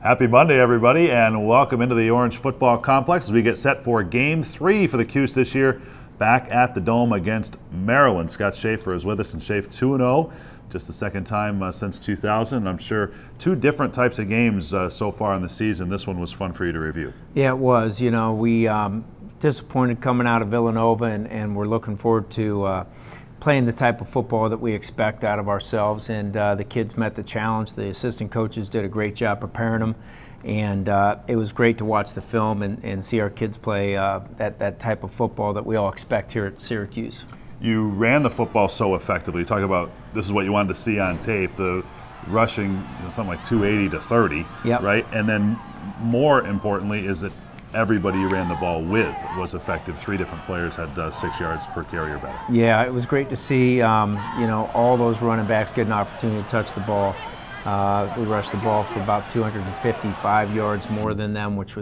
Happy Monday, everybody, and welcome into the Orange Football Complex as we get set for Game 3 for the Cuse this year, back at the Dome against Maryland. Scott Shafer is with us, and Shafe 2-0, just the second time since 2000. I'm sure two different types of games so far in the season. This one was fun for you to review. Yeah, it was. You know, we disappointed coming out of Villanova, and we're looking forward to playing the type of football that we expect out of ourselves, and the kids met the challenge. The assistant coaches did a great job preparing them, and it was great to watch the film and see our kids play that type of football that we all expect here at Syracuse. You ran the football so effectively. You talk about this is what you wanted to see on tape, the rushing something like 280 to 30, yep. Right? And then more importantly is that everybody you ran the ball with was effective. 3 different players had 6 yards per carry or better. Yeah, it was great to see you know, all those running backs get an opportunity to touch the ball. We rushed the ball for about 255 yards more than them, which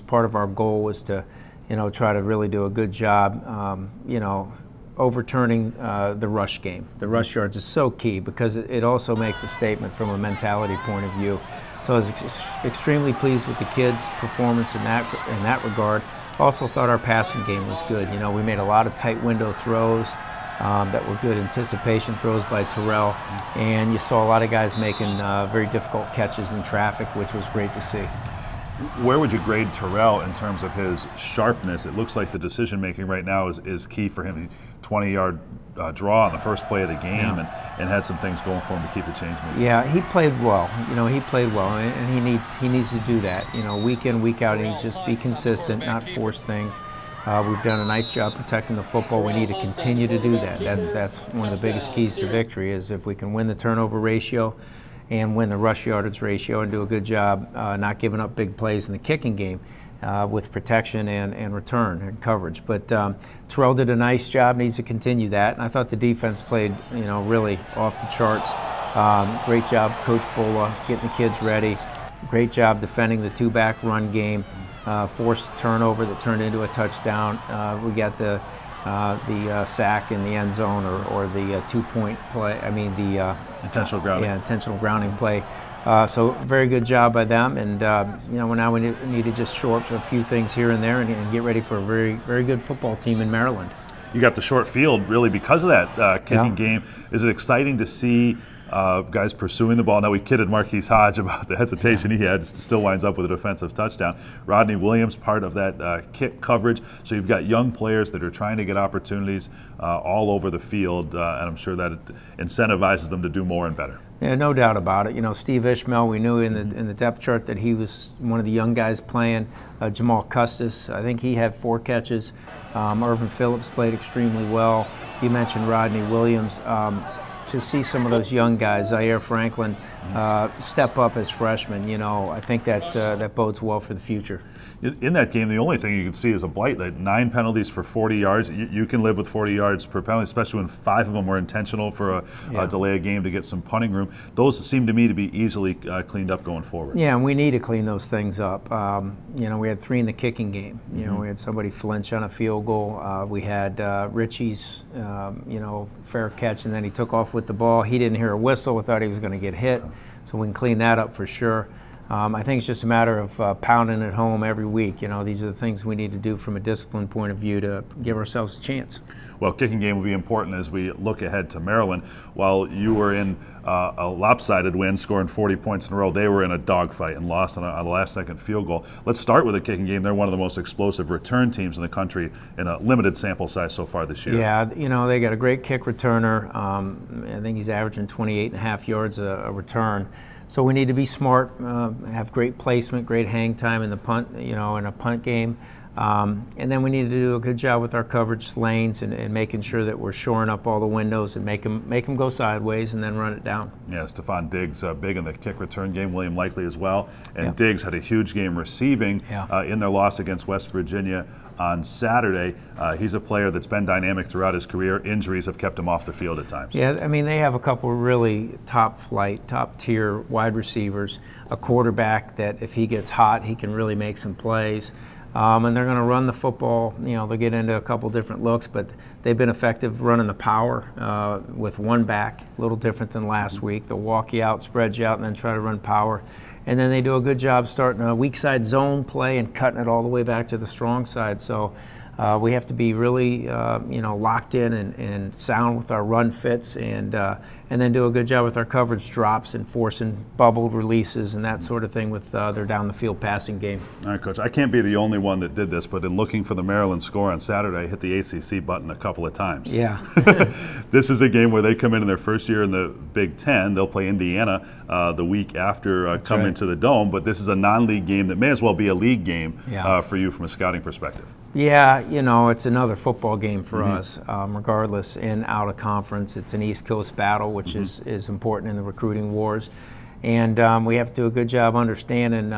part of our goal was to, you know, try to really do a good job, you know, overturning the rush game. The rush yards is so key because it also makes a statement from a mentality point of view. So I was extremely pleased with the kids' performance in that regard. Also thought our passing game was good. You know, we made a lot of tight window throws that were good anticipation throws by Terrell, and you saw a lot of guys making very difficult catches in traffic, which was great to see. Where would you grade Terrell in terms of his sharpness? It looks like the decision making right now is key for him. 20-yard draw on the first play of the game, and had some things going for him to keep the chains moving. Yeah, he played well. You know, he played well, and he needs to do that. You know, week in, week out, he needs to just be consistent, not force things. We've done a nice job protecting the football. We need to continue to do that. That's one of the biggest keys to victory, is if we can win the turnover ratio and win the rush yardage ratio and do a good job not giving up big plays in the kicking game with protection and return and coverage. But Terrell did a nice job, needs to continue that. And I thought the defense played, you know, really off the charts. Great job, Coach Bola, getting the kids ready. Great job defending the 2-back run game. Forced turnover that turned into a touchdown. We got the sack in the end zone, or the 2-point play. I mean the intentional grounding. Yeah, intentional grounding play. So very good job by them, and you know, now we need to just shore up a few things here and there, and get ready for a very good football team in Maryland. You got the short field really because of that kicking game. Is it exciting to see guys pursuing the ball? Now, we kidded Marquise Hodge about the hesitation he had, still winds up with a defensive touchdown. Rodney Williams, part of that kick coverage. So you've got young players that are trying to get opportunities all over the field, and I'm sure that it incentivizes them to do more and better. Yeah, no doubt about it. You know, Steve Ishmael, we knew in the depth chart that he was one of the young guys playing. Jamal Custis, I think he had 4 catches. Irvin Phillips played extremely well. You mentioned Rodney Williams. To see some of those young guys, Zaire Franklin, step up as freshmen, you know, I think that bodes well for the future. In that game, the only thing you can see is a blight. Like 9 penalties for 40 yards. You can live with 40 yards per penalty, especially when 5 of them were intentional for a delay of game to get some punting room. Those seem to me to be easily cleaned up going forward. Yeah, and we need to clean those things up. You know, we had 3 in the kicking game. You know, we had somebody flinch on a field goal. We had Richie's, you know, fair catch, and then he took off with the ball. He didn't hear a whistle. We thought he was going to get hit, so we can clean that up for sure. I think it's just a matter of pounding it home every week. You know, these are the things we need to do from a discipline point of view to give ourselves a chance. Well, kicking game will be important as we look ahead to Maryland. While you were in a lopsided win, scoring 40 points in a row, they were in a dogfight and lost on a last-second field goal. Let's start with the kicking game. They're one of the most explosive return teams in the country in a limited sample size so far this year. Yeah, you know, they got a great kick returner. I think he's averaging 28.5 yards a return. So we need to be smart, have great placement, great hang time in the punt, you know, in a punt game. And then we need to do a good job with our coverage lanes and making sure that we're shoring up all the windows and make them go sideways and then run it down. Yeah, Stephon Diggs big in the kick return game, William Likely as well. And Diggs had a huge game receiving in their loss against West Virginia on Saturday. He's a player that's been dynamic throughout his career. Injuries have kept him off the field at times. Yeah, I mean, they have a couple really top-flight, top-tier wide receivers, a quarterback that if he gets hot, he can really make some plays. And they're going to run the football. You know, they'll get into a couple different looks, but they've been effective running the power with one back, a little different than last week. They'll walk you out, spread you out, and then try to run power. and then they do a good job starting a weak side zone play and cutting it all the way back to the strong side. So we have to be really, you know, locked in and sound with our run fits, and then do a good job with our coverage drops and forcing bubbled releases and that sort of thing with their down the field passing game. All right, Coach. I can't be the only one that did this, but in looking for the Maryland score on Saturday, I hit the ACC button a couple of times. Yeah. This is a game where they come in their first year in the Big Ten. They'll play Indiana the week after coming to the Dome, but this is a non-league game that may as well be a league game for you from a scouting perspective. Yeah, you know, it's another football game for us, regardless, in out of conference. It's an East Coast battle, which is important in the recruiting wars, and we have to do a good job understanding,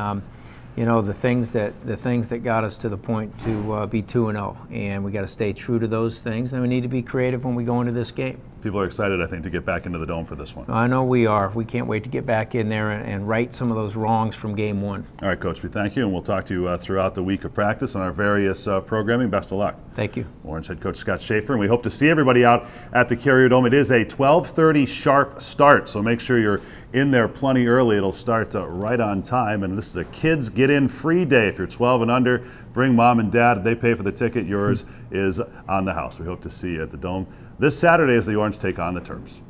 you know, the things that got us to the point to be 2-0, and we got to stay true to those things, and we need to be creative when we go into this game. People are excited, I think, to get back into the Dome for this one. I know we are. We can't wait to get back in there and right some of those wrongs from game one. All right, Coach, we thank you, and we'll talk to you throughout the week of practice on our various programming. Best of luck. Thank you. Orange head coach Scott Shafer, and we hope to see everybody out at the Carrier Dome. It is a 12:30 sharp start, so make sure you're in there plenty early. It'll start right on time, and this is a kids get in free day. If you're 12 and under, bring mom and dad. They pay for the ticket. Yours is on the house. We hope to see you at the Dome this Saturday as the Orange take on the Terps.